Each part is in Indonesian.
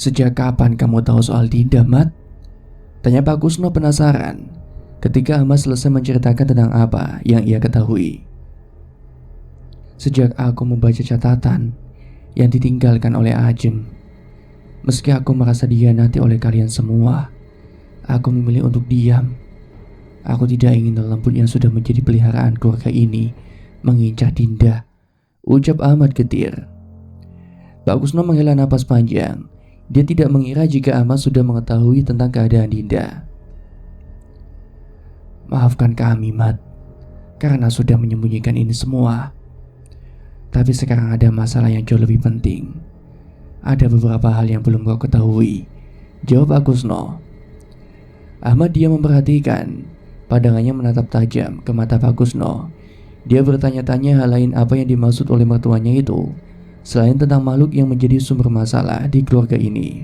Sejak kapan kamu tahu soal Dinda, Mat? Tanya Pak Kusno penasaran ketika Ahmad selesai menceritakan tentang apa yang ia ketahui. Sejak aku membaca catatan yang ditinggalkan oleh Ajeng. Meski aku merasa dihianati oleh kalian semua, aku memilih untuk diam. Aku tidak ingin lembut yang sudah menjadi peliharaan keluarga ini mengincar Dinda, ucap Ahmad getir. Pak Kusno menghela napas panjang. Dia tidak mengira jika Ahmad sudah mengetahui tentang keadaan Dinda. Maafkan kami, Mat, karena sudah menyembunyikan ini semua. Tapi sekarang ada masalah yang jauh lebih penting. Ada beberapa hal yang belum kau ketahui, jawab Pak Kusno. Ahmad diam memperhatikan. Pandangannya menatap tajam ke mata Pak Kusno. Dia bertanya-tanya hal lain apa yang dimaksud oleh mertuanya itu, selain tentang makhluk yang menjadi sumber masalah di keluarga ini.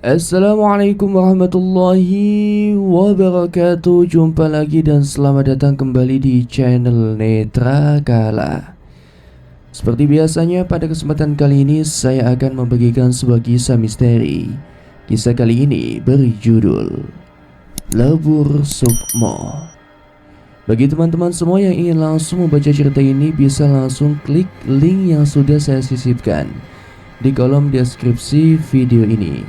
Assalamualaikum warahmatullahi wabarakatuh. Jumpa lagi dan selamat datang kembali di channel Netra Kala. Seperti biasanya pada kesempatan kali ini saya akan membagikan sebuah kisah misteri. Kisah kali ini berjudul Lebur Sukmo. Bagi teman-teman semua yang ingin langsung membaca cerita ini, bisa langsung klik link yang sudah saya sisipkan di kolom deskripsi video ini.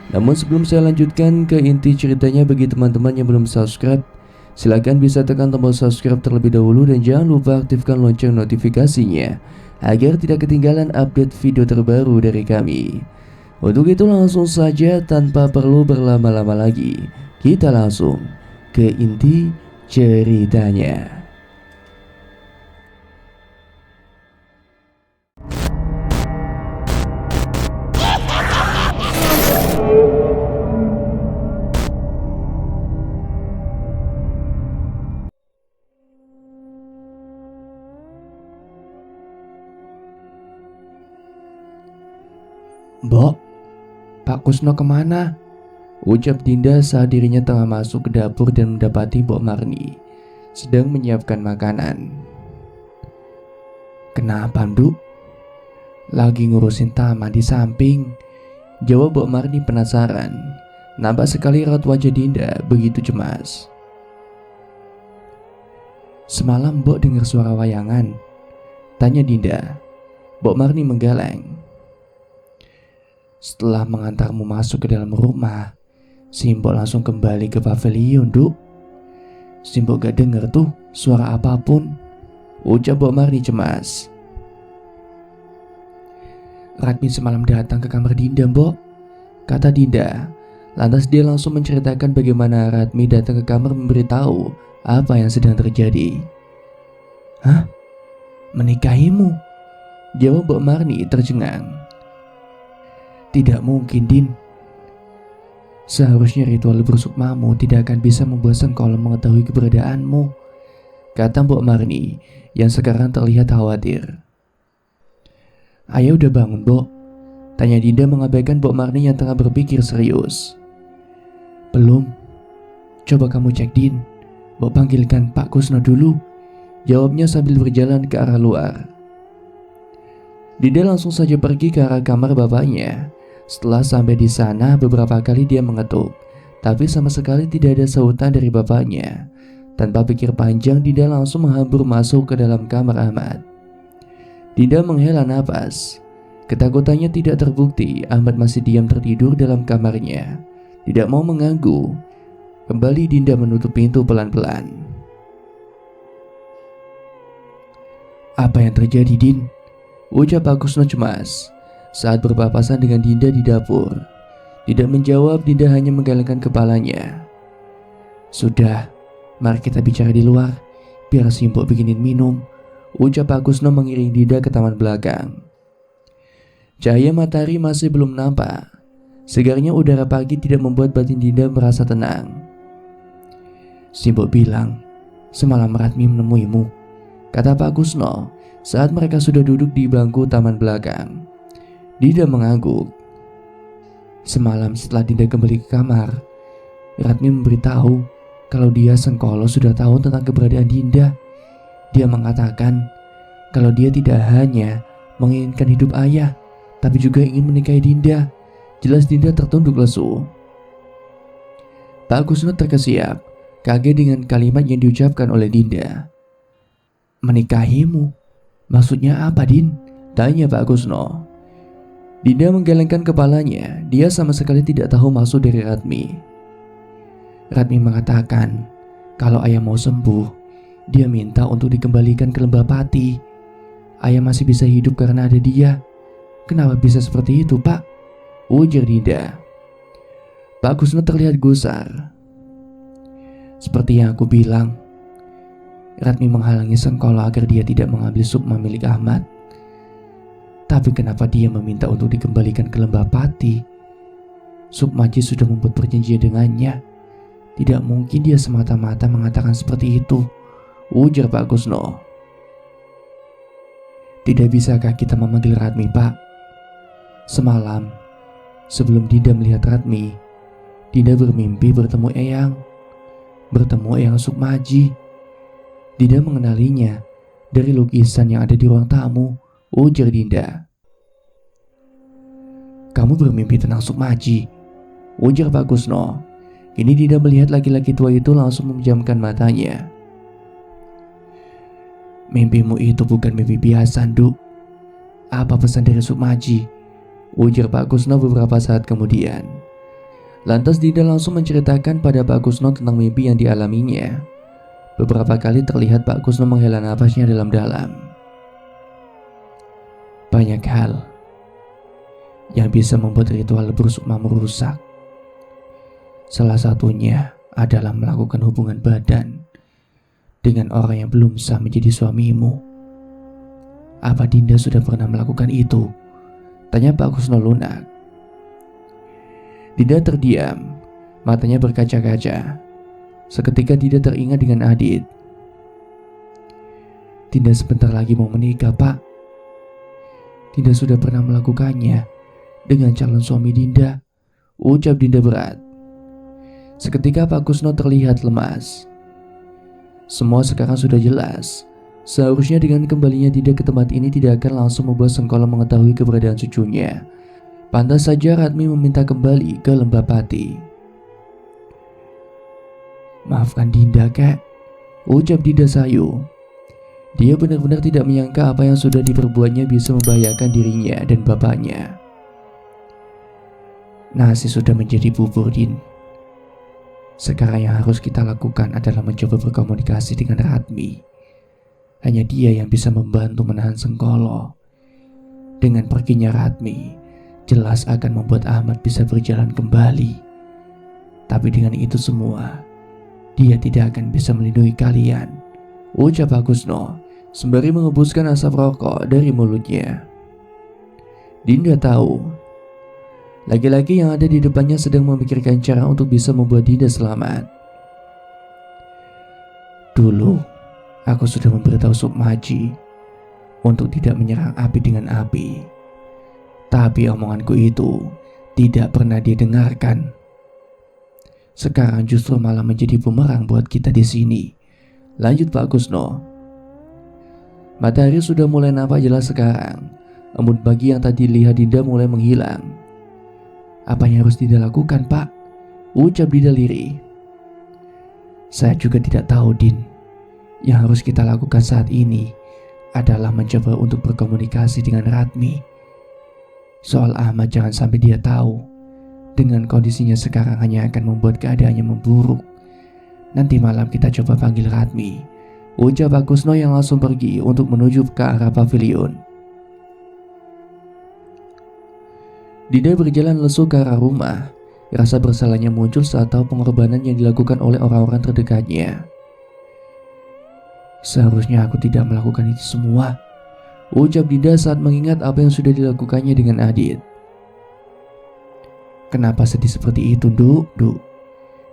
Namun sebelum saya lanjutkan ke inti ceritanya, bagi teman-teman yang belum subscribe, silakan bisa tekan tombol subscribe terlebih dahulu dan jangan lupa aktifkan lonceng notifikasinya agar tidak ketinggalan update video terbaru dari kami. Untuk itu langsung saja tanpa perlu berlama-lama lagi, kita langsung ke inti ceritanya. Mbok, Pak Kusno kemana? Ucap Dinda saat dirinya tengah masuk ke dapur dan mendapati Mbok Marni sedang menyiapkan makanan. Kenapa, Nduk? Lagi ngurusin taman di samping, jawab Mbok Marni penasaran. Nampak sekali raut wajah Dinda begitu cemas. Semalam Mbok dengar suara wayangan? Tanya Dinda. Mbok Marni menggeleng. Setelah mengantarmu masuk ke dalam rumah, Simbok langsung kembali ke pavilion, Duk. Simbok gak denger tuh suara apapun, ucap Mbok Marni cemas. Radmi semalam datang ke kamar Dinda, Mbok, kata Dinda. Lantas dia langsung menceritakan bagaimana Radmi datang ke kamar memberitahu apa yang sedang terjadi. Hah? Menikahimu? Jawab Mbok Marni tercengang. Tidak mungkin, Din. Seharusnya ritual lebur sukmamu tidak akan bisa membuat kalau mengetahui keberadaanmu, kata Mbok Marni yang sekarang terlihat khawatir. Ayah udah bangun, Mbok? Tanya Dinda mengabaikan Mbok Marni yang tengah berpikir serius. Belum. Coba kamu cek, Din. Mbok panggilkan Pak Kusno dulu, jawabnya sambil berjalan ke arah luar. Dinda langsung saja pergi ke arah kamar bapaknya. Setelah sampai di sana, beberapa kali dia mengetuk, tapi sama sekali tidak ada sahutan dari bapaknya. Tanpa pikir panjang, Dinda langsung menghambur masuk ke dalam kamar Ahmad. Dinda menghela napas. Ketakutannya tidak terbukti. Ahmad masih diam tertidur dalam kamarnya, tidak mau mengganggu. Kembali Dinda menutup pintu pelan-pelan. Apa yang terjadi, Din? Ucap Pak Kusno cemas saat berpapasan dengan Dinda di dapur. Tidak menjawab, Dinda hanya menggelengkan kepalanya. Sudah, mari kita bicara di luar, biar Simbok bikinin minum, ucap Pak Kusno mengiring Dinda ke taman belakang. Cahaya matahari masih belum nampak. Segarnya udara pagi tidak membuat batin Dinda merasa tenang. Simbok bilang Semalam Ratmi menemuimu, kata Pak Kusno saat mereka sudah duduk di bangku taman belakang. Dinda mengangguk. Semalam setelah Dinda kembali ke kamar, Ratmi memberitahu kalau dia Sengkolo sudah tahu tentang keberadaan Dinda. Dia mengatakan kalau dia tidak hanya menginginkan hidup ayah, tapi juga ingin menikahi Dinda. Jelas Dinda tertunduk lesu. Pak Kusno terkesiap, kaget dengan kalimat yang diucapkan oleh Dinda. Menikahimu? Maksudnya apa, Din? Tanya Pak Kusno. Dinda menggelengkan kepalanya. Dia sama sekali tidak tahu maksud dari Ratmi. Ratmi mengatakan kalau ayah mau sembuh, dia minta untuk dikembalikan ke Lembah Pati. Ayah masih bisa hidup karena ada dia. Kenapa bisa seperti itu, Pak? Ujar Dinda. Pak Kusno terlihat gusar. Seperti yang aku bilang, Ratmi menghalangi Sengkolo agar dia tidak mengambil Sukma milik Ahmad. Tapi kenapa dia meminta untuk dikembalikan ke Lembah Pati? Sukmaji sudah membuat perjanjian dengannya. Tidak mungkin dia semata-mata mengatakan seperti itu, ujar Pak Kusno. Tidak bisakah kita memanggil Ratmi, Pak? Semalam, sebelum Dinda melihat Ratmi, Dinda bermimpi bertemu Eyang Sukmaji. Dinda mengenalinya dari lukisan yang ada di ruang tamu, ujar Dinda. Kamu bermimpi tentang Sukmaji, ujar Pak Kusno. Kini Dinda melihat laki-laki tua itu langsung memejamkan matanya. Mimpimu itu bukan mimpi biasa, Nduk. Apa pesan dari Sukmaji? Ujar Pak Kusno beberapa saat kemudian. Lantas Dinda langsung menceritakan pada Pak Kusno tentang mimpi yang dialaminya. Beberapa kali terlihat Pak Kusno menghela napasnya dalam-dalam. Banyak hal yang bisa membuat ritual lebur Sukma merusak. Salah satunya adalah melakukan hubungan badan dengan orang yang belum sah menjadi suamimu. Apa Dinda sudah pernah melakukan itu? Tanya Pak Kusno lunak. Dinda terdiam, matanya berkaca-kaca. Seketika Dinda teringat dengan Adit. Dinda sebentar lagi mau menikah, Pak. Dinda sudah pernah melakukannya dengan calon suami Dinda, ucap Dinda berat. Seketika Pak Kusno terlihat lemas. Semua sekarang sudah jelas. Seharusnya dengan kembalinya Dinda ke tempat ini tidak akan langsung membuat Sengkolo mengetahui keberadaan cucunya. Pantas saja Ratmi meminta kembali ke Lembah Pati. Maafkan Dinda, Kak, ucap Dinda sayu. Dia benar-benar tidak menyangka apa yang sudah diperbuatnya bisa membahayakan dirinya dan bapaknya. Nasi sudah menjadi bubur, Din. Sekarang yang harus kita lakukan adalah mencoba berkomunikasi dengan Ratmi. Hanya dia yang bisa membantu menahan Sengkolo. Dengan perginya Ratmi, jelas akan membuat Ahmad bisa berjalan kembali. Tapi dengan itu semua, dia tidak akan bisa melindungi kalian, ucap Pak Kusno sembari menghembuskan asap rokok dari mulutnya. Dinda tahu, laki-laki yang ada di depannya sedang memikirkan cara untuk bisa membuat Dinda selamat. Dulu, aku sudah memberitahu Sukmaji untuk tidak menyerang api dengan api. Tapi omonganku itu tidak pernah didengarkan. Sekarang justru malah menjadi bumerang buat kita di sini, lanjut Pak Kusno. Matahari sudah mulai nampak jelas sekarang. Embun pagi yang tadi lihat Dinda mulai menghilang. Apa yang harus Dinda lakukan, Pak? Ucap Dinda lirih. Saya juga tidak tahu, Din. Yang harus kita lakukan saat ini adalah mencoba untuk berkomunikasi dengan Ratmi. Soal Ahmad jangan sampai dia tahu. Dengan kondisinya sekarang hanya akan membuat keadaannya memburuk. Nanti malam kita coba panggil Ratmi, ucap Pak Kusno yang langsung pergi untuk menuju ke arah pavilion. Dinda berjalan lesu ke arah rumah. Rasa bersalahnya muncul saat tahu pengorbanan yang dilakukan oleh orang-orang terdekatnya. Seharusnya aku tidak melakukan itu semua, ucap Dinda saat mengingat apa yang sudah dilakukannya dengan Adit. Kenapa sedih seperti itu, Duk?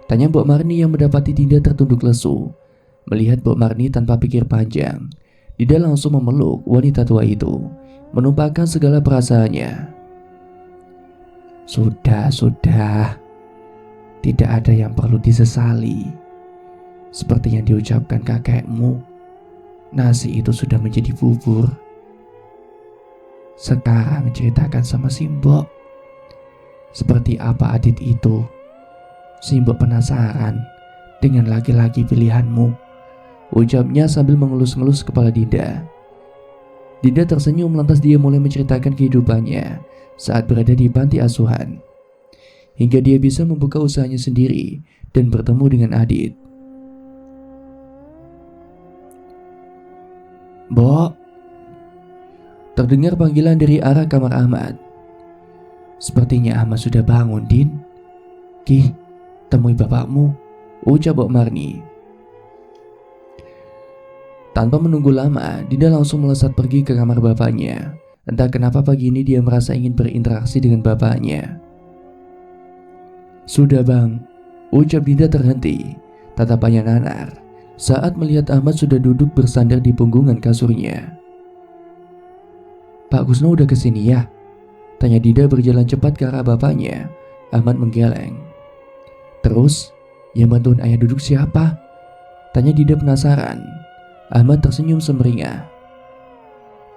Tanya Mbok Marni yang mendapati Dinda tertunduk lesu. Melihat Mbok Marni tanpa pikir panjang, Dinda langsung memeluk wanita tua itu, menumpahkan segala perasaannya. Sudah, tidak ada yang perlu disesali. Seperti yang diucapkan kakekmu, nasi itu sudah menjadi bubur. Sekarang ceritakan sama Simbok, seperti apa Adit itu. Simbok penasaran dengan laki-laki pilihanmu, ucapnya sambil mengelus-ngelus kepala Dinda. Dinda tersenyum lantas dia mulai menceritakan kehidupannya saat berada di panti asuhan, hingga dia bisa membuka usahanya sendiri dan bertemu dengan Adit. Mbok, terdengar panggilan dari arah kamar Ahmad. Sepertinya Ahmad sudah bangun, Din. Ki, temui bapakmu, ucap Mbok Marni. Tanpa menunggu lama, Dinda langsung melesat pergi ke kamar bapaknya. Entah kenapa pagi ini dia merasa ingin berinteraksi dengan bapaknya. Sudah bang, ucap Dinda terhenti. Tatapannya nanar saat melihat Ahmad sudah duduk bersandar di punggungan kasurnya. Pak Kusno udah kesini ya? Tanya Dinda berjalan cepat ke arah bapaknya. Ahmad menggeleng. Terus, yang bantuin ayah duduk siapa? Tanya Dinda penasaran. Ahmad tersenyum sumringah.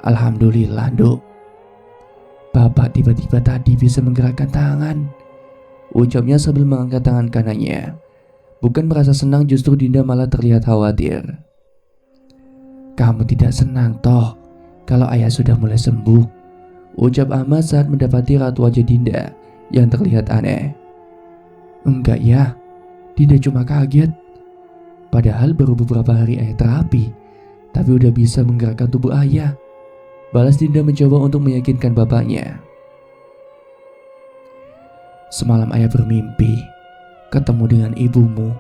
Alhamdulillah, Dok. Bapak tiba-tiba tadi bisa menggerakkan tangan, ucapnya sambil mengangkat tangan kanannya. Bukan merasa senang, justru Dinda malah terlihat khawatir. Kamu tidak senang toh kalau ayah sudah mulai sembuh, ucap Ahmad saat mendapati raut wajah Dinda yang terlihat aneh. Enggak ya, Dinda cuma kaget. Padahal baru beberapa hari ayah terapi, tapi udah bisa menggerakkan tubuh ayah, balas Dinda mencoba untuk meyakinkan bapaknya. Semalam ayah bermimpi ketemu dengan ibumu.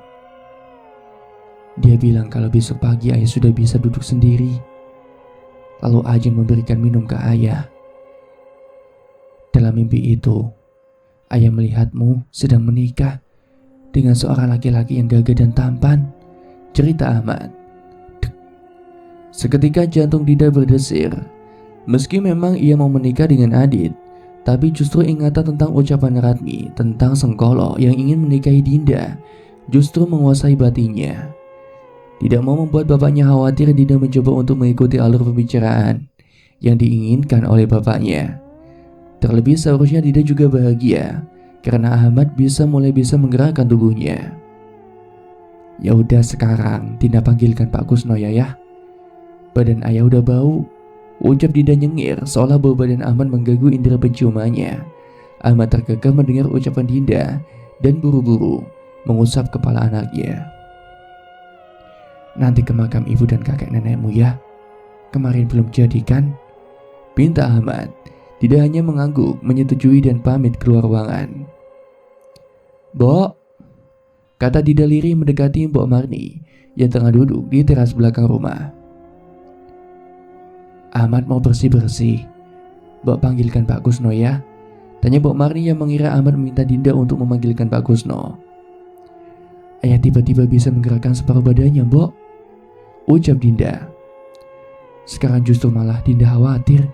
Dia bilang kalau besok pagi ayah sudah bisa duduk sendiri. Lalu Ajeng memberikan minum ke ayah. Dalam mimpi itu, ayah melihatmu sedang menikah dengan seorang laki-laki yang gagah dan tampan, cerita Ahmad. Seketika jantung Dinda berdesir. Meski memang ia mau menikah dengan Adit, tapi justru ingatan tentang ucapan Ratmi tentang Sengkolo yang ingin menikahi Dinda justru menguasai batinnya. Tidak mau membuat bapaknya khawatir, Dinda mencoba untuk mengikuti alur pembicaraan yang diinginkan oleh bapaknya. Terlebih seharusnya Dinda juga bahagia karena Ahmad mulai bisa menggerakkan tubuhnya. Ya udah, sekarang Dinda panggilkan Pak Kusno ya. Badan ayah udah bau, ucap Dinda nyengir seolah bau badan Ahmad mengganggu indera penciumannya. Ahmad terkekeh mendengar ucapan Dinda dan buru-buru mengusap kepala anaknya. Nanti ke makam ibu dan kakek nenekmu ya. Kemarin belum jadi kan? Pinta Ahmad. Dinda hanya mengangguk, menyetujui dan pamit keluar ruangan. Mbok, kata Dinda lirih mendekati Mbok Marni yang tengah duduk di teras belakang rumah. Ahmad mau bersih-bersih. Mbok panggilkan Pak Kusno ya, tanya Mbok Marni yang mengira Ahmad meminta Dinda untuk memanggilkan Pak Kusno. Ayah tiba-tiba bisa menggerakkan separuh badannya, Mbok, ucap Dinda. Sekarang justru malah Dinda khawatir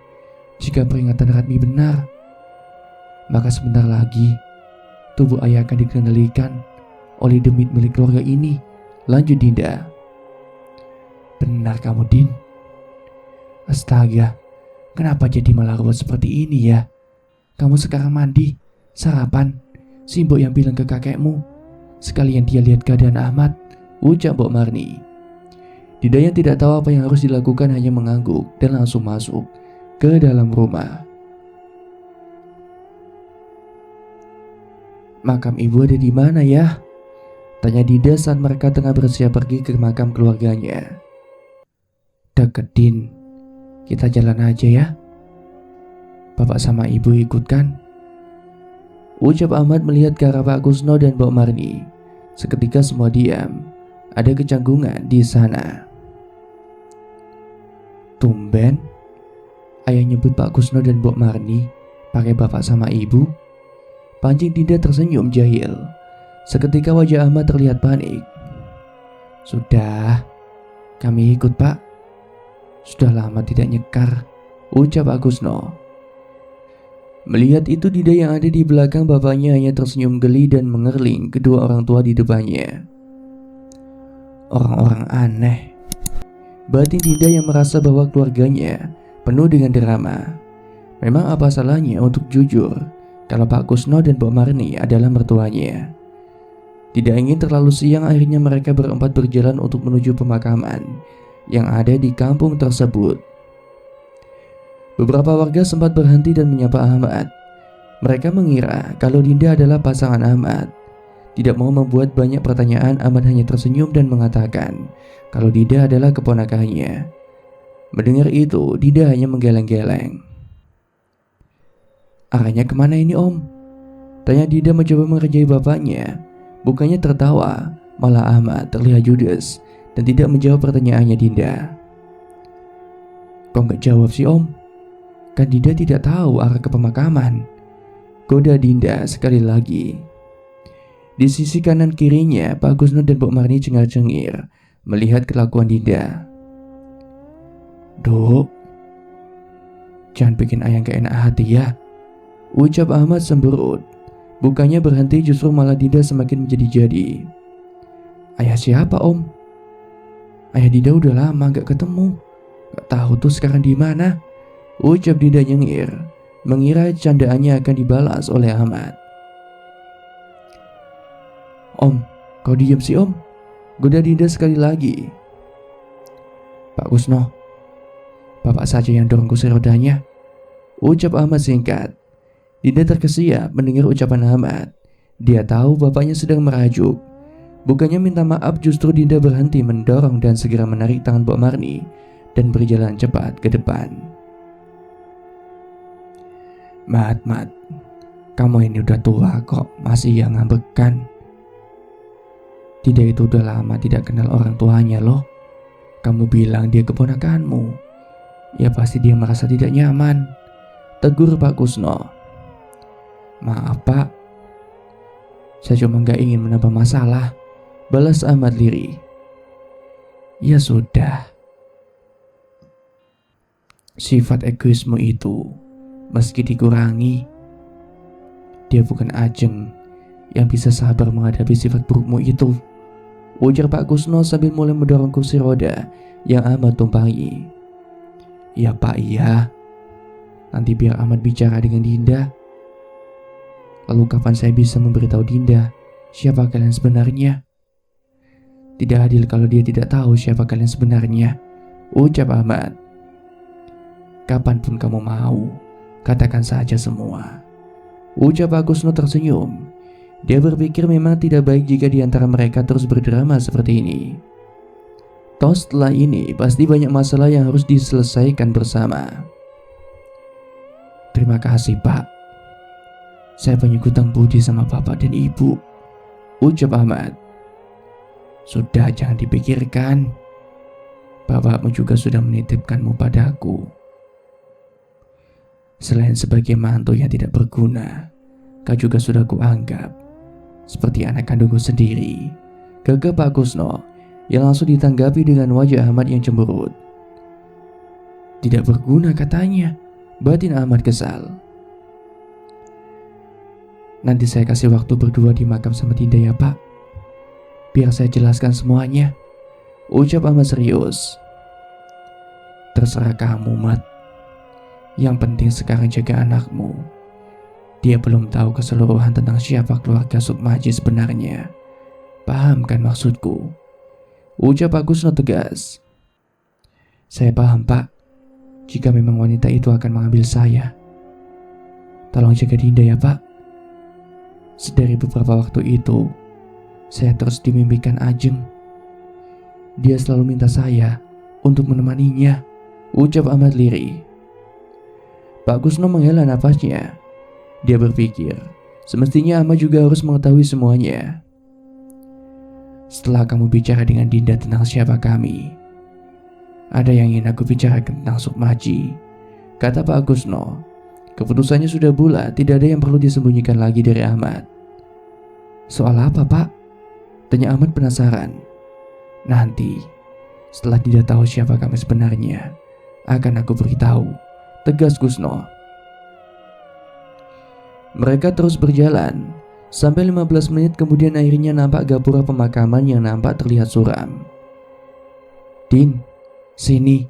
jika peringatan Ratmi benar. Maka sebentar lagi tubuh ayah akan dikendalikan oleh demit milik keluarga ini, lanjut Dinda. Benar kamu, Din. Astaga, kenapa jadi malah ruwet seperti ini ya? Kamu sekarang mandi, sarapan, Simbok yang bilang ke kakekmu. Sekalian dia lihat keadaan Ahmad, ucap Mbok Marni. Dinda yang tidak tahu apa yang harus dilakukan hanya mengangguk dan langsung masuk ke dalam rumah. Makam ibu ada di mana ya? Tanya Dinda saat mereka tengah bersiap pergi ke makam keluarganya. Deket, Din, kita jalan aja ya. Bapak sama ibu ikut kan? Ucap Ahmad melihat ke arah Pak Kusno dan Mbok Marni. Seketika semua diam. Ada kecanggungan di sana. Tumben ayah nyebut Pak Kusno dan Mbok Marni pakai bapak sama ibu. Pancing Dinda tersenyum jahil. Seketika wajah Ahmad terlihat panik. Sudah, Kami ikut, Pak. Sudah lama tidak nyekar, ucap Agusno. Melihat itu, Dinda yang ada di belakang bapaknya hanya tersenyum geli dan mengerling kedua orang tua di depannya. Orang-orang aneh, batin Dinda yang merasa bahwa keluarganya penuh dengan drama. Memang apa salahnya untuk jujur kalau Pak Kusno dan Bu Marni adalah mertuanya. Tidak ingin terlalu siang, akhirnya mereka berempat berjalan untuk menuju pemakaman yang ada di kampung tersebut. Beberapa warga sempat berhenti dan menyapa Ahmad. Mereka mengira kalau Dinda adalah pasangan Ahmad. Tidak mau membuat banyak pertanyaan, Ahmad hanya tersenyum dan mengatakan kalau Dinda adalah keponakannya. Mendengar itu, Dinda hanya menggeleng-geleng. Arahnya kemana ini, Om? Tanya Dinda mencoba mengerjai bapaknya. Bukannya tertawa, malah Ahmad terlihat judes dan tidak menjawab pertanyaannya Dinda. Kok gak jawab sih, Om? Kan Dinda tidak tahu arah ke pemakaman, goda Dinda sekali lagi. Di sisi kanan kirinya, Pak Gusno dan Bu Marni cengar-cengir melihat kelakuan Dinda. Duk, jangan bikin ayang gak enak hati ya, ucap Ahmad semberut. Bukannya berhenti, justru malah Dinda semakin menjadi-jadi. Ayah siapa, Om? Ayah Dinda udah lama gak ketemu, gak tahu tuh sekarang di mana, ucap Dinda nyengir, mengira candaannya akan dibalas oleh Ahmad. Om, kau diam sih, Om, goda Dinda sekali lagi. Pak Kusno, Bapak saja yang dorong kursi rodanya, ucap Ahmad singkat. Dinda terkesiap mendengar ucapan Ahmad. Dia tahu bapaknya sedang merajuk. Bukannya minta maaf, justru Dinda berhenti mendorong dan segera menarik tangan Bu Marni dan berjalan cepat ke depan. Mat, kamu ini udah tua kok masih yang ngambekan. Dinda itu udah lama tidak kenal orang tuanya loh. Kamu bilang dia keponakanmu, ya pasti dia merasa tidak nyaman, tegur Pak Kusno. Maaf Pak, saya cuma gak ingin menambah masalah, balas Ahmad lirih. Ya sudah, sifat egoisme itu meski dikurangi, dia bukan Ajeng yang bisa sabar menghadapi sifat burukmu itu, ujar Pak Kusno sambil mulai mendorong kursi roda yang Ahmad tumpangi. Ya Pak, iya, nanti biar Ahmad bicara dengan Dinda. Lalu kapan saya bisa memberitahu Dinda siapa kalian sebenarnya? Tidak adil kalau dia tidak tahu siapa kalian sebenarnya, ucap Ahmad. Kapanpun kamu mau, katakan saja semua, ucap Agusno tersenyum. Dia berpikir memang tidak baik jika di antara mereka terus berdrama seperti ini. Toh setelah ini pasti banyak masalah yang harus diselesaikan bersama. Terima kasih Pak, saya punya hutang budi sama bapak dan ibu, ucap Ahmad. Sudah, jangan dipikirkan, bapakmu juga sudah menitipkanmu padaku. Selain sebagai mantu yang tidak berguna, kau juga sudah kuanggap seperti anak kandungku sendiri, gagah Pak Kusno yang langsung ditanggapi dengan wajah Ahmad yang cemberut. Tidak berguna katanya, batin Ahmad kesal. Nanti saya kasih waktu berdua di makam sama Dinda ya Pak, biar saya jelaskan semuanya, ucap Ahmad serius. Terserah kamu Mat, yang penting sekarang jaga anakmu. Dia belum tahu keseluruhan tentang siapa keluarga Sukmaji sebenarnya. Paham kan maksudku? Ucap Pak Kusno tegas. Saya paham Pak, jika memang wanita itu akan mengambil saya. Tolong jaga Dinda ya Pak. Sedari beberapa waktu itu, saya terus dimimpikan Ajeng. Dia selalu minta saya untuk menemaninya, ucap Ahmad lirih. Pak Kusno menghela nafasnya. Dia berpikir, semestinya Ahmad juga harus mengetahui semuanya. Setelah kamu bicara dengan Dinda tentang siapa kami, ada yang ingin aku bicarakan tentang Sukmaji, kata Pak Kusno. Keputusannya sudah bulat, tidak ada yang perlu disembunyikan lagi dari Ahmad. Soal apa Pak? Tanya Ahmad penasaran. Nanti, Setelah Dinda tahu siapa kami sebenarnya, akan aku beritahu, tegas Kusno. Mereka terus berjalan, sampai 15 menit kemudian akhirnya nampak gapura pemakaman yang nampak terlihat suram. "Din, sini,"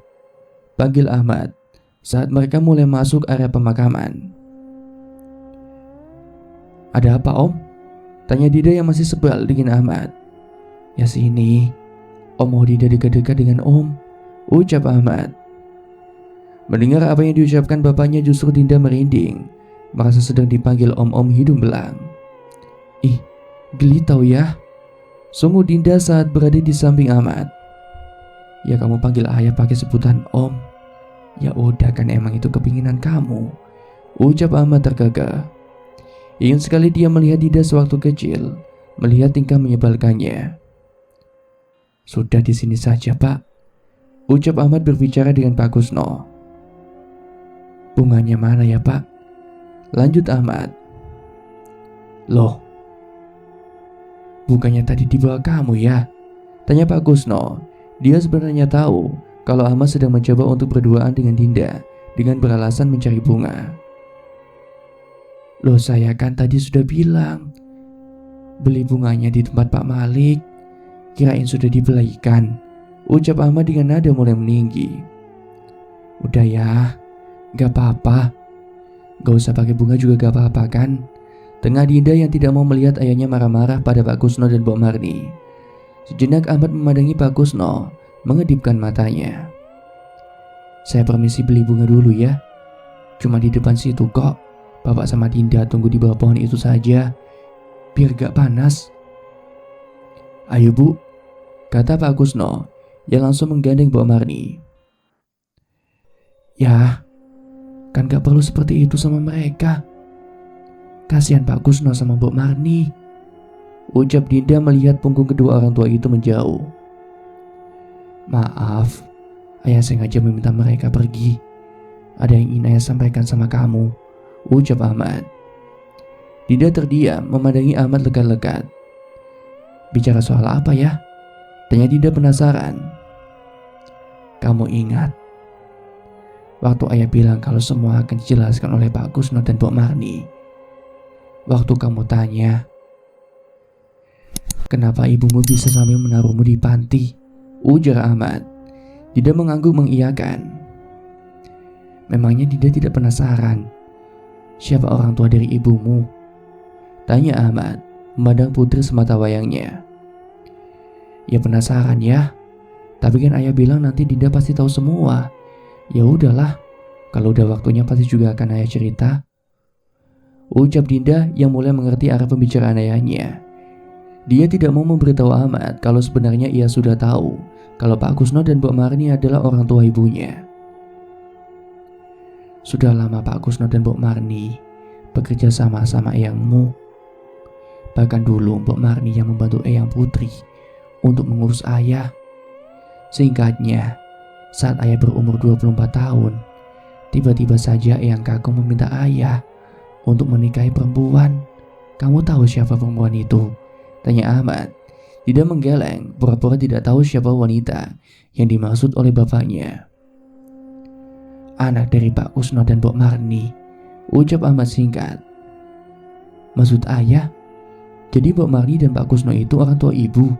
panggil Ahmad saat mereka mulai masuk area pemakaman. "Ada apa, Om?" tanya Dinda yang masih sebal dengan Ahmad. "Ya sini, Om mau Dinda dekat-dekat dengan Om," ucap Ahmad. Mendengar apa yang diucapkan bapaknya justru Dinda merinding, merasa sedang dipanggil Om-Om hidung belang. "Ih, geli tau ya," sungguh Dinda saat berada di samping Ahmad. "Ya kamu panggil ayah pakai sebutan Om. Ya udah kan emang itu kepinginan kamu," ucap Ahmad tergagah. Ingin sekali dia melihat Dinda sewaktu kecil, melihat tingkah menyebalkannya. "Sudah di sini saja, Pak," ucap Ahmad berbicara dengan Pak Kusno. "Bunganya mana ya, Pak?" lanjut Ahmad. "Loh, bukannya tadi dibawa kamu ya?" tanya Pak Kusno. Dia sebenarnya tahu kalau Ahmad sedang mencoba untuk berduaan dengan Dinda dengan beralasan mencari bunga. "Loh, saya kan tadi sudah bilang beli bunganya di tempat Pak Malik. Kirain sudah dibelikan," ucap Ahmad dengan nada mulai meninggi. "Udah ya, gak apa-apa. Gak usah pakai bunga juga gak apa-apa kan?" tengah Dinda yang tidak mau melihat ayahnya marah-marah pada Pak Kusno dan Mbok Marni. Sejenak Ahmad memandangi Pak Kusno, mengedipkan matanya. "Saya permisi beli bunga dulu ya. Cuma di depan situ kok. Bapak sama Dinda tunggu di bawah pohon itu saja, biar gak panas." "Ayo Bu," kata Pak Kusno yang langsung menggandeng Mbok Marni. "Ya, kan gak perlu seperti itu sama mereka. Kasihan Pak Kusno sama Mbok Marni," ucap Dinda melihat punggung kedua orang tua itu menjauh. "Maaf, ayah sengaja meminta mereka pergi. Ada yang ingin ayah sampaikan sama kamu," ucap Ahmad. Dinda terdiam memandangi Ahmad lekat-lekat. "Bicara soal apa ya?" tanya Dinda penasaran. "Kamu ingat waktu ayah bilang kalau semua akan dijelaskan oleh Pak Kusno dan Mbok Marni? Waktu kamu tanya, kenapa ibumu bisa sampai menaruhmu di panti?" ujar Ahmad. Dinda mengangguk mengiyakan. "Memangnya Dinda tidak penasaran siapa orang tua dari ibumu?" tanya Ahmad memandang putri semata wayangnya. "Ya penasaran ya, tapi kan ayah bilang nanti Dinda pasti tahu semua. Ya udahlah, kalau udah waktunya pasti juga akan ayah cerita," ucap Dinda yang mulai mengerti arah pembicaraan ayahnya. Dia tidak mau memberitahu Ahmad kalau sebenarnya ia sudah tahu kalau Pak Kusno dan Mbok Marni adalah orang tua ibunya. "Sudah lama Pak Kusno dan Mbok Marni bekerja sama eyangmu. Bahkan dulu Mbok Marni yang membantu eyang putri untuk mengurus ayah. Singkatnya, saat ayah berumur 24 tahun, tiba-tiba saja eyang kakung meminta ayah untuk menikahi perempuan. Kamu tahu siapa perempuan itu?" tanya Ahmad. Dinda menggeleng, pura-pura tidak tahu siapa wanita yang dimaksud oleh bapaknya. "Anak dari Pak Kusno dan Mbok Marni," ucap Ahmad singkat. "Maksud ayah, jadi Mbok Marni dan Pak Kusno itu orang tua ibu?"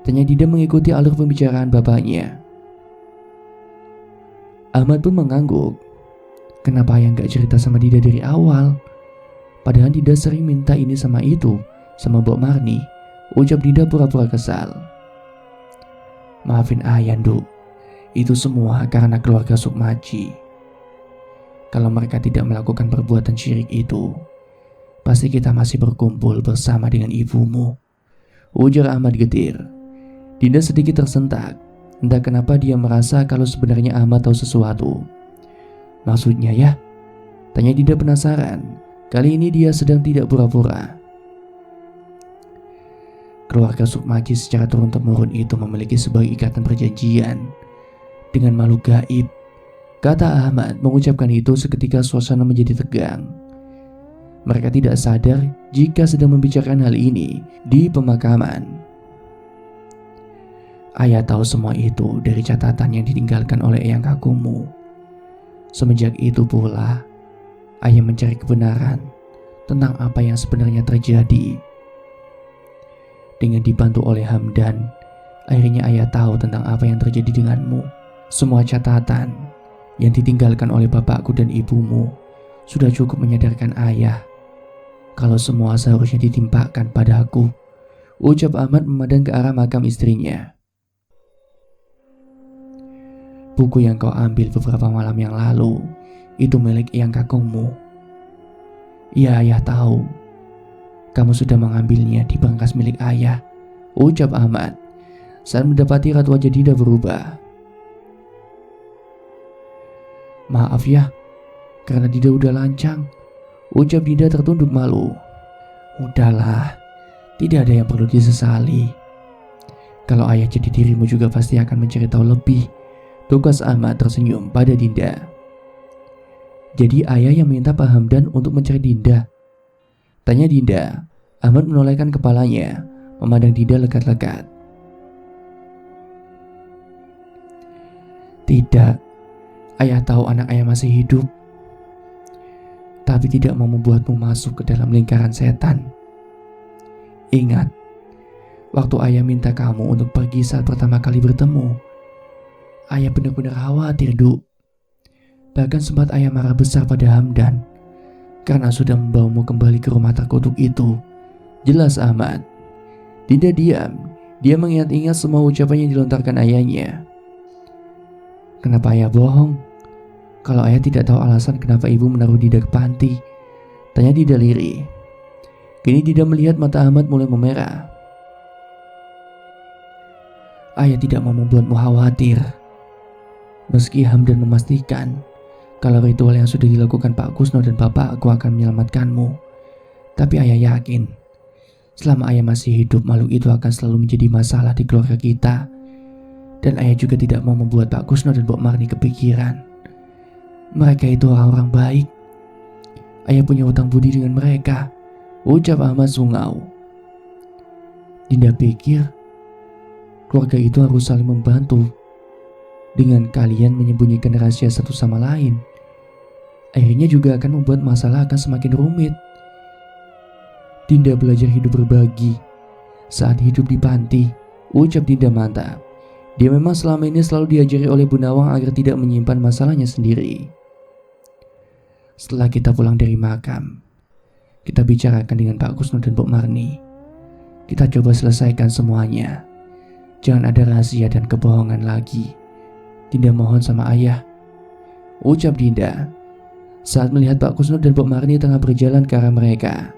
tanya Dinda mengikuti alur pembicaraan bapaknya. Ahmad pun mengangguk. Kenapa ayah gak cerita sama Dinda dari awal? Padahal Dinda sering minta ini sama itu sama Mbok Marni, ucap Dinda pura-pura kesal. "Maafin ayah, Nduk. Itu semua karena keluarga Sukmaji. Kalau mereka tidak melakukan perbuatan syirik itu, pasti kita masih berkumpul bersama dengan ibumu," ujar Ahmad getir. Dinda sedikit tersentak. Entah kenapa dia merasa kalau sebenarnya Ahmad tahu sesuatu. "Maksudnya ya?" tanya Dinda penasaran. Kali ini dia sedang tidak pura-pura. "Keluarga Sukmaji secara turun-temurun itu memiliki sebuah ikatan perjanjian dengan makhluk gaib," kata Ahmad. Mengucapkan itu seketika suasana menjadi tegang. Mereka tidak sadar jika sedang membicarakan hal ini di pemakaman. Ayah tahu semua itu dari catatan yang ditinggalkan oleh eyang kakungmu. Semenjak itu pula, ayah mencari kebenaran tentang apa yang sebenarnya terjadi. Dengan dibantu oleh Hamdan, akhirnya ayah tahu tentang apa yang terjadi denganmu. Semua catatan yang ditinggalkan oleh bapakku dan ibumu sudah cukup menyadarkan ayah kalau semua seharusnya ditimpakan padaku, ucap Ahmad memandang ke arah makam istrinya. Buku yang kau ambil beberapa malam yang lalu itu milik eyang kakungmu. Ya, ayah tahu. Kamu sudah mengambilnya di berangkas milik ayah, ucap Ahmad saat mendapati raut wajah Dinda berubah. Maaf ya, karena Dinda udah lancang, ucap Dinda tertunduk malu. Udahlah, tidak ada yang perlu disesali. Kalau ayah jadi dirimu juga pasti akan mencari tahu lebih, tugas Ahmad tersenyum pada Dinda. Jadi ayah yang minta Pak Hamdan untuk mencari Dinda? Tanya Dinda. Ahmad menolehkan kepalanya, memandang Dinda lekat-lekat. Tidak, ayah tahu anak ayah masih hidup, tapi tidak mau membuatmu masuk ke dalam lingkaran setan. Ingat, waktu ayah minta kamu untuk pergi saat pertama kali bertemu, ayah benar-benar khawatir, Duk. Bahkan sempat ayah marah besar pada Hamdan karena sudah membawamu kembali ke rumah terkutuk itu. Jelas Ahmad. Dinda diam. Dia mengingat-ingat semua ucapan yang dilontarkan ayahnya. Kenapa ayah bohong? Kalau ayah tidak tahu alasan kenapa ibu menaruh Dinda ke panti, tanya Dinda lirih. Kini Dinda melihat mata Ahmad mulai memerah. Ayah tidak mau membuatmu khawatir. Meski Hamdan memastikan kalau ritual yang sudah dilakukan Pak Kusno dan bapakku akan menyelamatkanmu, tapi ayah yakin selama ayah masih hidup, makhluk itu akan selalu menjadi masalah di keluarga kita. Dan ayah juga tidak mau membuat Pak Kusno dan Mbok Marni kepikiran. Mereka itu orang-orang baik. Ayah punya hutang budi dengan mereka, ucap Ahmad sungau. Dinda pikir keluarga itu harus saling membantu. Dengan kalian menyembunyikan rahasia satu sama lain, akhirnya juga akan membuat masalah akan semakin rumit. Dinda belajar hidup berbagi saat hidup di panti, ucap Dinda mantap. Dia memang selama ini selalu diajari oleh Bu Nawang agar tidak menyimpan masalahnya sendiri. Setelah kita pulang dari makam, kita bicarakan dengan Pak Kusno dan Mbok Marni. Kita coba selesaikan semuanya. Jangan ada rahasia dan kebohongan lagi. Dinda mohon sama ayah, ucap Dinda saat melihat Pak Kusno dan Mbok Marni tengah berjalan ke arah mereka.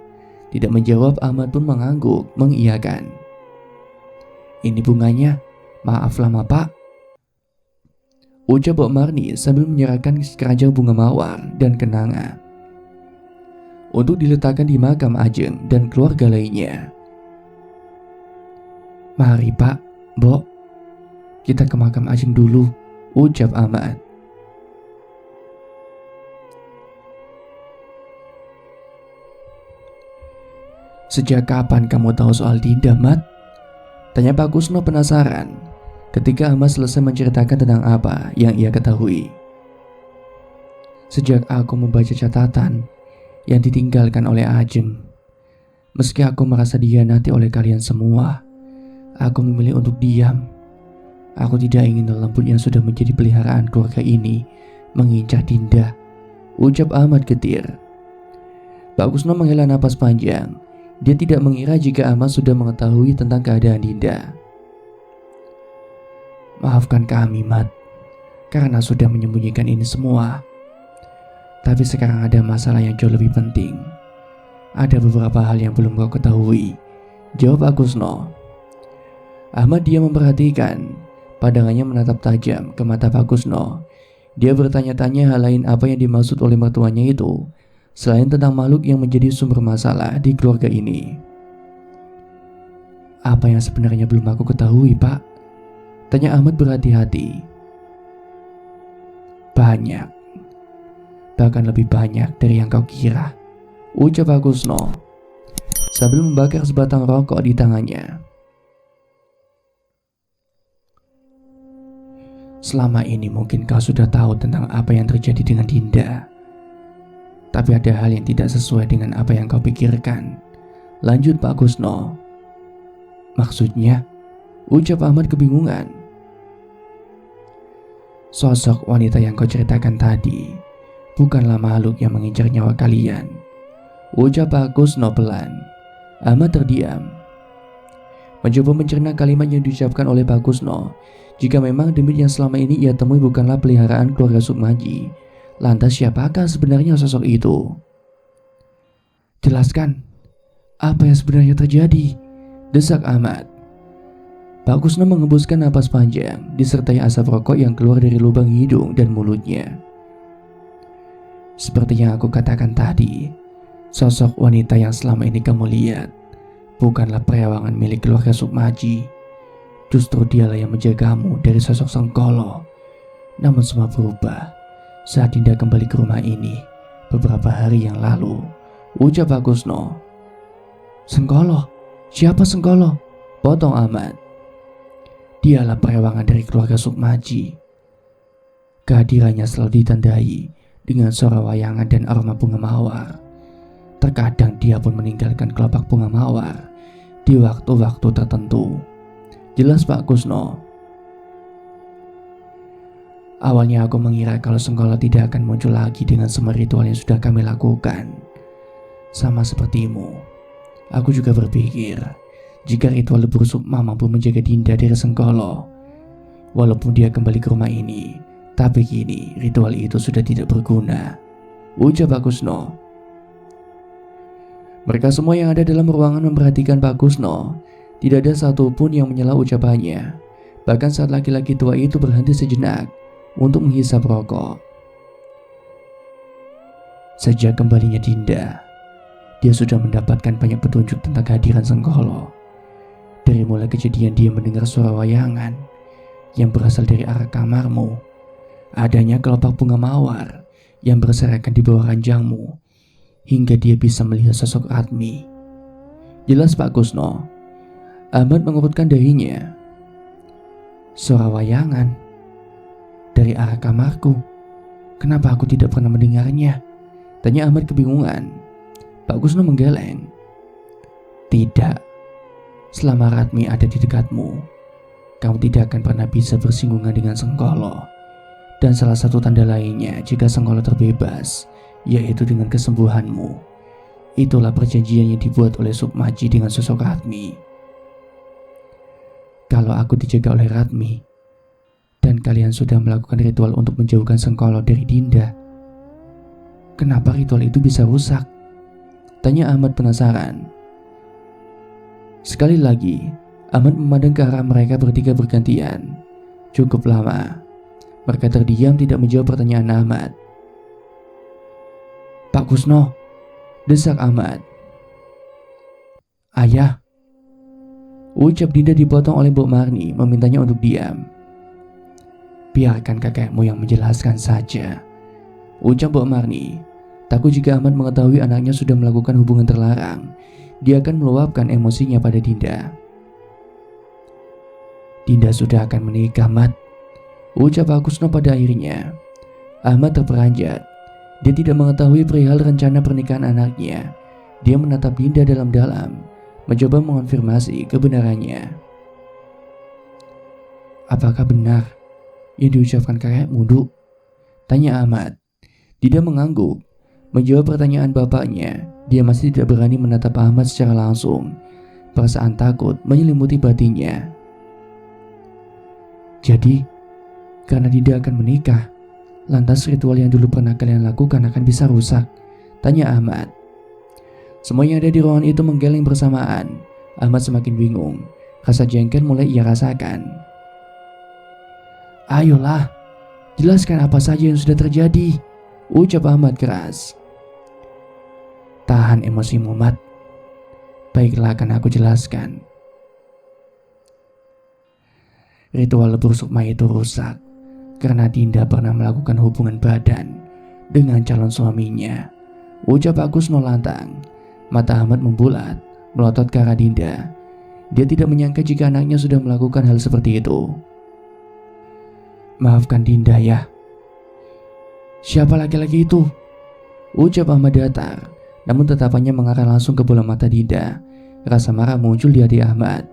Tidak menjawab, Ahmad pun mengangguk, mengiyakan. Ini bunganya, maaf lama Pak, ucap Mbok Marni sambil menyerahkan keranjang bunga mawar dan kenanga untuk diletakkan di makam Ajeng dan keluarga lainnya. Mari Pak, Mbok, kita ke makam Ajeng dulu, ucap Ahmad. Sejak kapan kamu tahu soal Dinda, Mat? Tanya Pak Kusno penasaran ketika Ahmad selesai menceritakan tentang apa yang ia ketahui. Sejak aku membaca catatan yang ditinggalkan oleh Ajeng. Meski aku merasa dikhianati oleh kalian semua, aku memilih untuk diam. Aku tidak ingin lembut yang sudah menjadi peliharaan keluarga ini mengincar Dinda, ucap Ahmad getir. Pak Kusno menghela napas panjang. Dia tidak mengira jika Ahmad sudah mengetahui tentang keadaan Dinda. Maafkan kami, Mat, karena sudah menyembunyikan ini semua. Tapi sekarang ada masalah yang jauh lebih penting. Ada beberapa hal yang belum kau ketahui, jawab Pak Kusno. Ahmad diam memperhatikan. Pandangannya menatap tajam ke mata Pak Kusno. Dia bertanya-tanya hal lain apa yang dimaksud oleh mertuanya itu, selain tentang makhluk yang menjadi sumber masalah di keluarga ini. Apa yang sebenarnya belum aku ketahui, Pak? Tanya Ahmad berhati-hati. Banyak. Bahkan lebih banyak dari yang kau kira, ucap Pak Kusno sambil membakar sebatang rokok di tangannya. selama ini mungkin kau sudah tahu tentang apa yang terjadi dengan Dinda. Tapi ada hal yang tidak sesuai dengan apa yang kau pikirkan. Lanjut Pak Kusno. Maksudnya? Ucap Ahmad kebingungan. Sosok wanita yang kau ceritakan tadi bukanlah makhluk yang mengincar nyawa kalian. Ucap Pak Kusno pelan. Ahmad terdiam, mencoba mencerna kalimat yang diucapkan oleh Pak Kusno. Jika memang demit yang selama ini ia temui bukanlah peliharaan keluarga Sukmaji, lantas siapakah sebenarnya sosok itu? Jelaskan, apa yang sebenarnya terjadi? Desak Ahmad. Pak Kusno mengembuskan napas panjang, disertai asap rokok yang keluar dari lubang hidung dan mulutnya. Seperti yang aku katakan tadi, sosok wanita yang selama ini kamu lihat bukanlah perawangan milik keluarga Sukmaji. Justru dialah yang menjagamu dari sosok Sengkolo. Namun semua berubah saat Dinda kembali ke rumah ini beberapa hari yang lalu. Ucap Pak Kusno. Sengkolo? Siapa Sengkolo? Potong Ahmad. Dialah perawangan dari keluarga Sukmaji. Kehadirannya selalu ditandai dengan suara wayangan dan aroma bunga mawar. Terkadang dia pun meninggalkan kelopak bunga mawar di waktu-waktu tertentu. Jelas Pak Kusno. Awalnya aku mengira kalau Sengkolo tidak akan muncul lagi dengan semua ritual yang sudah kami lakukan. Sama sepertimu, aku juga berpikir jika ritual lebur Sukma mampu menjaga Dinda dari Sengkolo. Walaupun dia kembali ke rumah ini, tapi kini ritual itu sudah tidak berguna. Ucap Pak Kusno. Mereka semua yang ada dalam ruangan memperhatikan Pak Kusno. Tidak ada satupun yang menyela ucapannya. Bahkan saat laki-laki tua itu berhenti sejenak untuk menghisap rokok. Sejak kembalinya Dinda, dia sudah mendapatkan banyak petunjuk tentang kehadiran Sengkolo. Dari mulai kejadian dia mendengar suara wayangan yang berasal dari arah kamarmu, adanya kelopak bunga mawar yang berserakan di bawah ranjangmu, hingga dia bisa melihat sosok Ratmi. Jelas Pak Kusno. Ahmad mengurutkan dahinya. Suara wayangan dari arah kamarku. Kenapa aku tidak pernah mendengarnya? Tanya Ahmad kebingungan. Pak Kusno menggeleng. Tidak. Selama Ratmi ada di dekatmu, kamu tidak akan pernah bisa bersinggungan dengan Sengkolo. Dan salah satu tanda lainnya jika Sengkolo terbebas, yaitu dengan kesembuhanmu. Itulah perjanjian yang dibuat oleh Sukmaji dengan sosok Ratmi. Kalau aku dijaga oleh Ratmi dan kalian sudah melakukan ritual untuk menjauhkan Sengkolo dari Dinda, kenapa ritual itu bisa rusak? Tanya Ahmad penasaran. Sekali lagi, Ahmad memandang ke arah mereka bertiga bergantian. Cukup lama. Mereka terdiam tidak menjawab pertanyaan Ahmad. Pak Kusno, desak Ahmad. Ayah. Ucap Dinda dipotong oleh Mbok Marni memintanya untuk diam. Biarkan kakekmu yang menjelaskan saja. Ucap Mbok Marni. Takut jika Ahmad mengetahui anaknya sudah melakukan hubungan terlarang, dia akan meluapkan emosinya pada Dinda. Dinda sudah akan menikah, Mat. Ucap Pak Kusno pada akhirnya. Ahmad terperanjat. Dia tidak mengetahui perihal rencana pernikahan anaknya. Dia menatap Dinda dalam-dalam, mencoba mengonfirmasi kebenarannya. Apakah benar yang diucapkan kakekmu, Duk? Tanya Ahmad. Dinda mengangguk. Menjawab pertanyaan bapaknya, dia masih tidak berani menatap Ahmad secara langsung. Perasaan takut menyelimuti batinnya. Jadi, karena Dinda akan menikah, lantas ritual yang dulu pernah kalian lakukan akan bisa rusak? Tanya Ahmad. Semua yang ada di ruangan itu menggeleng bersamaan. Ahmad semakin bingung. Rasa jengkel mulai ia rasakan. Ayolah, jelaskan apa saja yang sudah terjadi. Ucap Ahmad keras. Tahan emosimu, Mat. Baiklah, akan aku jelaskan. Ritual lebur Sukma itu rusak karena Dinda pernah melakukan hubungan badan dengan calon suaminya. Ucap Pak Kusno lantang. Mata Ahmad membulat, melotot ke arah Dinda. Dia tidak menyangka jika anaknya sudah melakukan hal seperti itu. Maafkan Dinda ya. Siapa laki-laki itu? Ucap Ahmad datar, namun tatapannya mengarah langsung ke bola mata Dinda. Rasa marah muncul di hati Ahmad.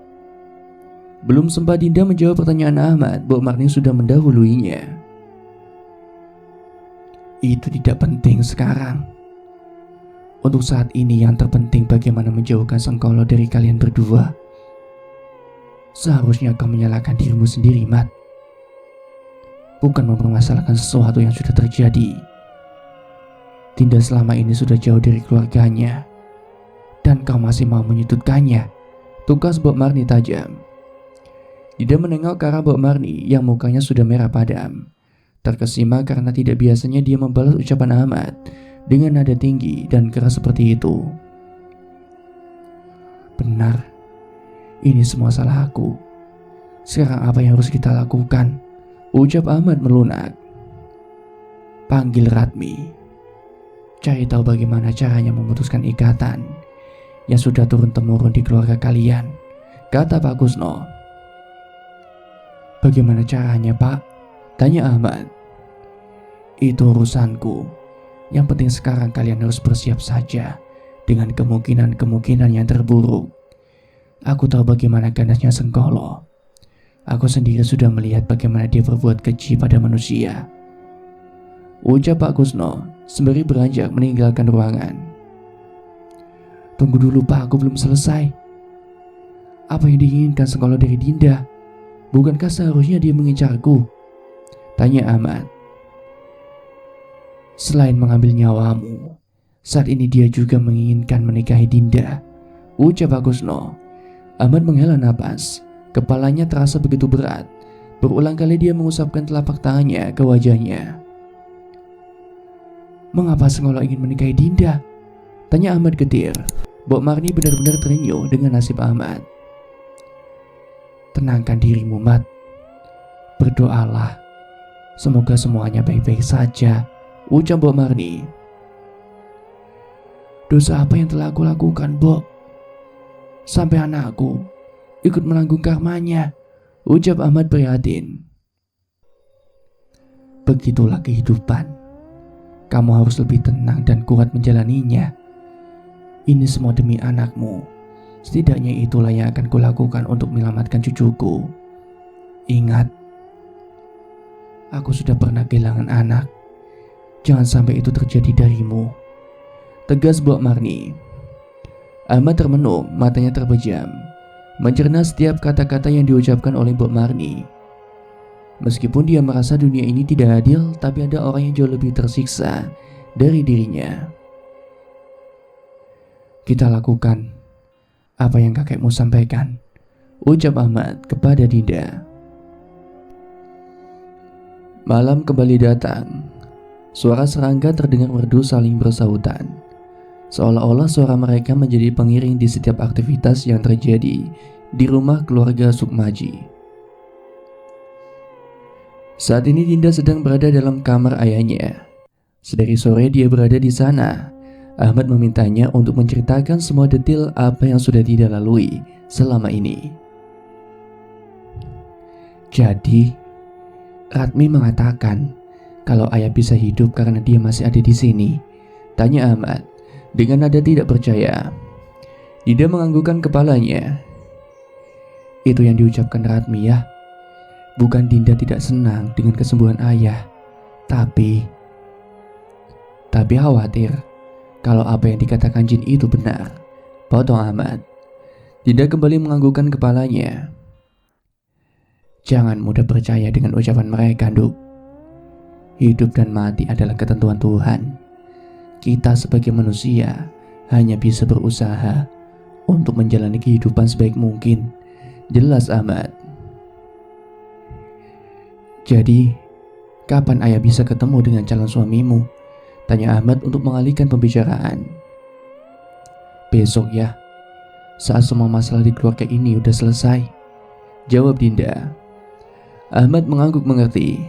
Belum sempat Dinda menjawab pertanyaan Ahmad, Mbok Marni sudah mendahuluinya. Itu tidak penting sekarang. Untuk saat ini yang terpenting bagaimana menjauhkan Sengkolo dari kalian berdua. Seharusnya kau menyalahkan dirimu sendiri, Mat. Bukan mempermasalahkan sesuatu yang sudah terjadi. Dinda selama ini sudah jauh dari keluarganya, dan kau masih mau menyudutkannya. Tukas Mbok Marni tajam. Dinda menengok ke arah Mbok Marni yang mukanya sudah merah padam. Terkesima karena tidak biasanya dia membalas ucapan Ahmad dengan nada tinggi dan keras seperti itu. Benar, ini semua salah aku. Sekarang apa yang harus kita lakukan? Ucap Ahmad melunak. Panggil Ratmi. Cari tahu bagaimana caranya memutuskan ikatan yang sudah turun-temurun di keluarga kalian, kata Pak Kusno. Bagaimana caranya, Pak? Tanya Ahmad. Itu urusanku. Yang penting sekarang kalian harus bersiap saja dengan kemungkinan-kemungkinan yang terburuk. Aku tahu bagaimana ganasnya Sengkolo. Aku sendiri sudah melihat bagaimana dia berbuat keji pada manusia. Ucap Pak Kusno sembari beranjak meninggalkan ruangan. Tunggu dulu Pak, aku belum selesai. Apa yang diinginkan Sengkolo dari Dinda? Bukankah seharusnya dia mengincarku? Tanya Ahmad. Selain mengambil nyawamu, saat ini dia juga menginginkan menikahi Dinda. Ucap Pak Kusno. Ahmad menghela napas. Kepalanya terasa begitu berat. Berulang kali dia mengusapkan telapak tangannya ke wajahnya. Mengapa Sengkolo ingin menikahi Dinda? Tanya Ahmad getir. Mbok Marni benar-benar terenyuh dengan nasib Ahmad. Tenangkan dirimu, Mat. Berdoalah. Semoga semuanya baik-baik saja. Ucap Mbok Marni. Dosa apa yang telah aku lakukan, Mbok? Sampai anakku ikut menanggung karmanya. Ucap Ahmad prihatin. Begitulah kehidupan. Kamu harus lebih tenang dan kuat menjalaninya. Ini semua demi anakmu. Setidaknya itulah yang akan kulakukan untuk menyelamatkan cucuku. Ingat, aku sudah pernah kehilangan anak. Jangan sampai itu terjadi darimu. Tegas Mbok Marni. Ahmad termenung, matanya terbejam, mencerna setiap kata-kata yang diucapkan oleh Mbok Marni. Meskipun dia merasa dunia ini tidak adil, tapi ada orang yang jauh lebih tersiksa dari dirinya. Kita lakukan apa yang kakekmu sampaikan, ucap Ahmad kepada Dinda. Malam kembali datang. Suara serangga terdengar merdu saling bersahutan. Seolah-olah suara mereka menjadi pengiring di setiap aktivitas yang terjadi di rumah keluarga Sukmaji. Saat ini Dinda sedang berada dalam kamar ayahnya. Sedari sore dia berada di sana. Ahmad memintanya untuk menceritakan semua detail apa yang sudah Dinda lalui selama ini. Jadi, Ratmi mengatakan kalau ayah bisa hidup karena dia masih ada di sini. Tanya Ahmad dengan nada tidak percaya. Dinda menganggukkan kepalanya. Itu yang diucapkan Ratmi ya. Bukan Dinda tidak senang dengan kesembuhan ayah, tapi khawatir kalau apa yang dikatakan jin itu benar. Potong Ahmad. Dinda kembali menganggukkan kepalanya. Jangan mudah percaya dengan ucapan mereka, Nduk. Hidup dan mati adalah ketentuan Tuhan. Kita sebagai manusia hanya bisa berusaha untuk menjalani kehidupan sebaik mungkin. Jelas Ahmad. Jadi, kapan ayah bisa ketemu dengan calon suamimu? Tanya Ahmad untuk mengalihkan pembicaraan. Besok ya, saat semua masalah di keluarga ini udah selesai, jawab Dinda. Ahmad mengangguk mengerti.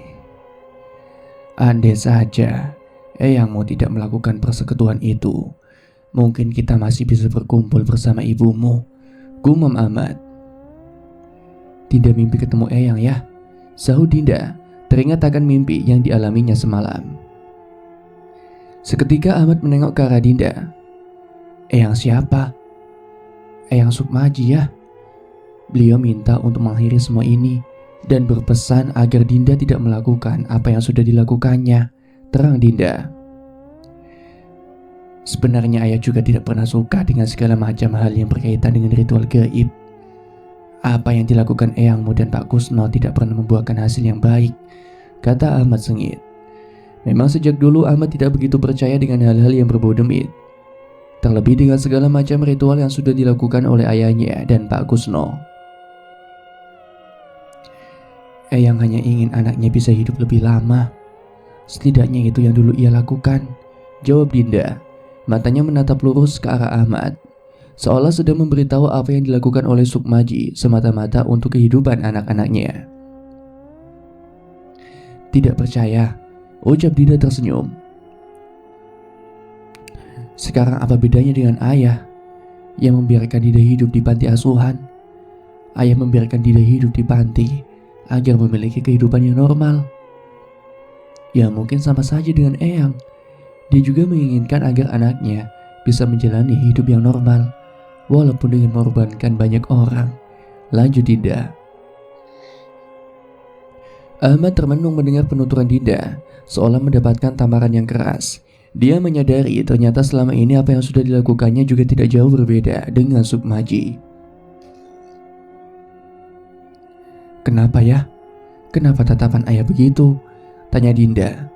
Andai saja eyangmu tidak melakukan persekutuan itu, mungkin kita masih bisa berkumpul bersama ibumu, gumam Ahmad. Dinda mimpi ketemu eyang ya, sahut Dinda teringat akan mimpi yang dialaminya semalam. Seketika Ahmad menengok ke arah Dinda. Eyang siapa? Eyang Sukmaji ya? Beliau minta untuk mengakhiri semua ini dan berpesan agar Dinda tidak melakukan apa yang sudah dilakukannya, terang Dinda. Sebenarnya ayah juga tidak pernah suka dengan segala macam hal yang berkaitan dengan ritual gaib. Apa yang dilakukan Eyangmu dan Pak Kusno tidak pernah membuahkan hasil yang baik, kata Ahmad sengit. Memang sejak dulu Ahmad tidak begitu percaya dengan hal-hal yang berbau demit. Terlebih dengan segala macam ritual yang sudah dilakukan oleh ayahnya dan Pak Kusno. Eyang hanya ingin anaknya bisa hidup lebih lama. Setidaknya itu yang dulu ia lakukan, jawab Dinda. Matanya menatap lurus ke arah Ahmad, seolah sedang memberitahu apa yang dilakukan oleh Sukmaji semata-mata untuk kehidupan anak-anaknya. Tidak percaya, ucap Dinda tersenyum. Sekarang apa bedanya dengan ayah yang membiarkan Dinda hidup di panti asuhan? Ayah membiarkan Dinda hidup di panti agar memiliki kehidupan yang normal. Ya mungkin sama saja dengan Eyang. Dia juga menginginkan agar anaknya bisa menjalani hidup yang normal, walaupun dengan mengorbankan banyak orang. Lanjut Dinda. Ahmad termenung mendengar penuturan Dinda, seolah mendapatkan tamparan yang keras. Dia menyadari ternyata selama ini apa yang sudah dilakukannya juga tidak jauh berbeda dengan Sukmaji. Kenapa ya? Kenapa tatapan ayah begitu? Tanya Dinda.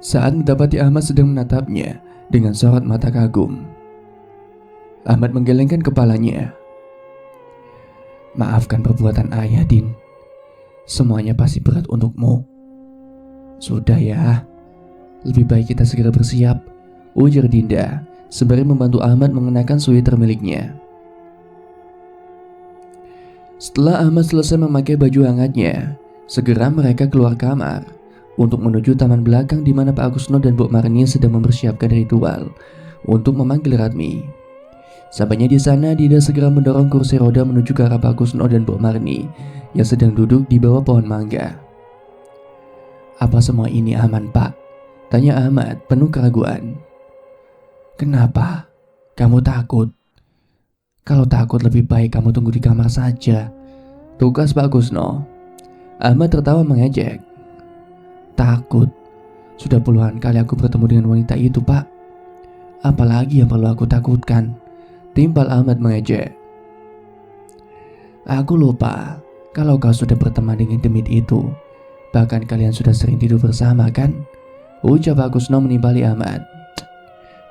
Saat mendapati Ahmad sedang menatapnya dengan sorot mata kagum. Ahmad menggelengkan kepalanya. Maafkan perbuatan ayah, Din. Semuanya pasti berat untukmu. Sudah ya, lebih baik kita segera bersiap, ujar Dinda sembari membantu Ahmad mengenakan sweater miliknya. Setelah Ahmad selesai memakai baju hangatnya, segera mereka keluar kamar untuk menuju taman belakang di mana Pak Kusno dan Bu Marni sedang mempersiapkan ritual untuk memanggil Ratmi. Sampainya di sana, Dinda segera mendorong kursi roda menuju ke arah Pak Kusno dan Bu Marni yang sedang duduk di bawah pohon mangga. Apa semua ini aman, Pak? Tanya Ahmad penuh keraguan. Kenapa? Kamu takut? Kalau takut lebih baik kamu tunggu di kamar saja, tugas Pak Kusno. Ahmad tertawa mengejek. Takut? Sudah puluhan kali aku bertemu dengan wanita itu, Pak. Apalagi yang perlu aku takutkan? Timpal Ahmad mengejek. Aku lupa kalau kau sudah berteman dengan demit itu. Bahkan kalian sudah sering tidur bersama kan? Ucap Pak Kusno menimpali Ahmad.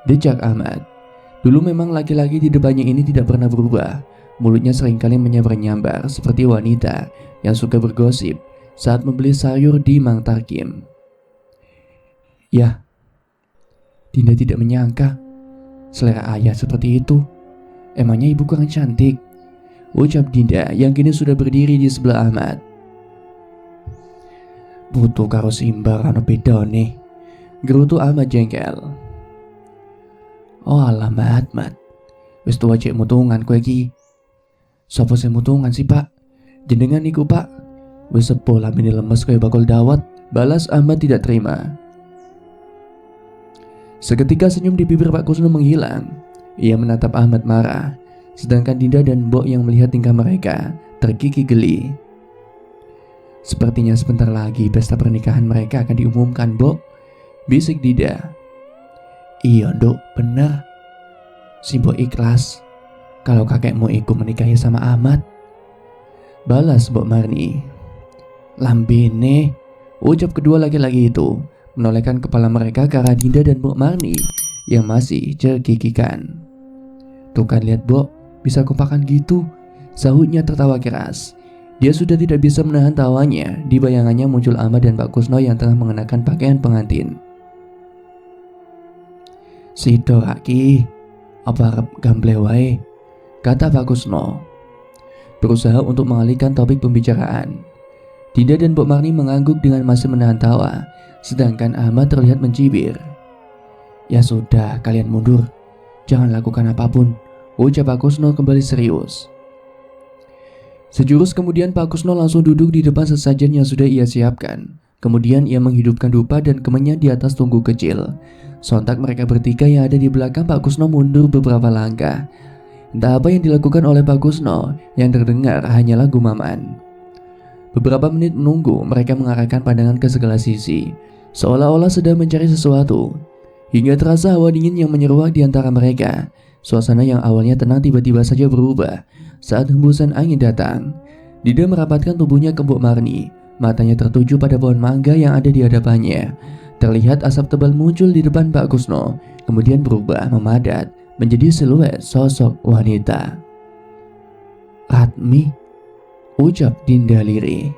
Dejak Ahmad. Dulu memang laki-laki di depannya ini tidak pernah berubah. Mulutnya seringkali menyambar-nyambar seperti wanita yang suka bergosip saat membeli sayur di Mang Tarkim. Ya, Dinda tidak menyangka selera ayah seperti itu. Emangnya ibu kurang cantik? Ucap Dinda yang kini sudah berdiri di sebelah Ahmad. Butuh karo simbar anu bedone, gerutu Ahmad jengkel. Oh alamat, Mat. Wis tuwa cek mutungan kowe iki. Sopo sing mutungan sih, Pak? Jenengan niku, Pak. Wis sepo lamine lemes kaya bakul dawet, balas Ahmad tidak terima. Seketika senyum di bibir Pak Kusno menghilang. Ia menatap Ahmad marah, sedangkan Dinda dan Mbok yang melihat tingkah mereka terkikik geli. Sepertinya sebentar lagi pesta pernikahan mereka akan diumumkan, Mbok, bisik Dinda. Iya, Nduk, bener. Si Mbok ikhlas kalau kakekmu ikut menikahi sama Ahmad, balas Mbok Marni. Lambene, ucap kedua laki-laki itu menolehkan kepala mereka ke arah Dinda dan Mbok Marni yang masih cekikikan. Tuh kan lihat, Mbok, bisa kompakan gitu, sahutnya tertawa keras. Dia sudah tidak bisa menahan tawanya. Di bayangannya muncul Ahmad dan Pak Kusno yang tengah mengenakan pakaian pengantin. Sido aki, apa arep gamble wae, kata Pak Kusno, berusaha untuk mengalihkan topik pembicaraan. Dinda dan Mbok Marni mengangguk dengan masih menahan tawa, sedangkan Ahmad terlihat mencibir. Ya sudah, kalian mundur, jangan lakukan apapun, ucap Pak Kusno kembali serius. Sejurus kemudian Pak Kusno langsung duduk di depan sesajen yang sudah ia siapkan. Kemudian ia menghidupkan dupa dan kemenyan di atas tungku kecil. Sontak mereka bertiga yang ada di belakang Pak Kusno mundur beberapa langkah. Entah apa yang dilakukan oleh Pak Kusno, yang terdengar hanyalah gumaman. Beberapa menit menunggu, mereka mengarahkan pandangan ke segala sisi, seolah-olah sedang mencari sesuatu. Hingga terasa hawa dingin yang menyeruak di antara mereka. Suasana yang awalnya tenang tiba-tiba saja berubah saat hembusan angin datang. Dida merapatkan tubuhnya ke Mbok Marni. Matanya tertuju pada pohon mangga yang ada di hadapannya. Terlihat asap tebal muncul di depan Pak Kusno, kemudian berubah memadat menjadi siluet sosok wanita. "Ratmi," ucap Dinda lirih.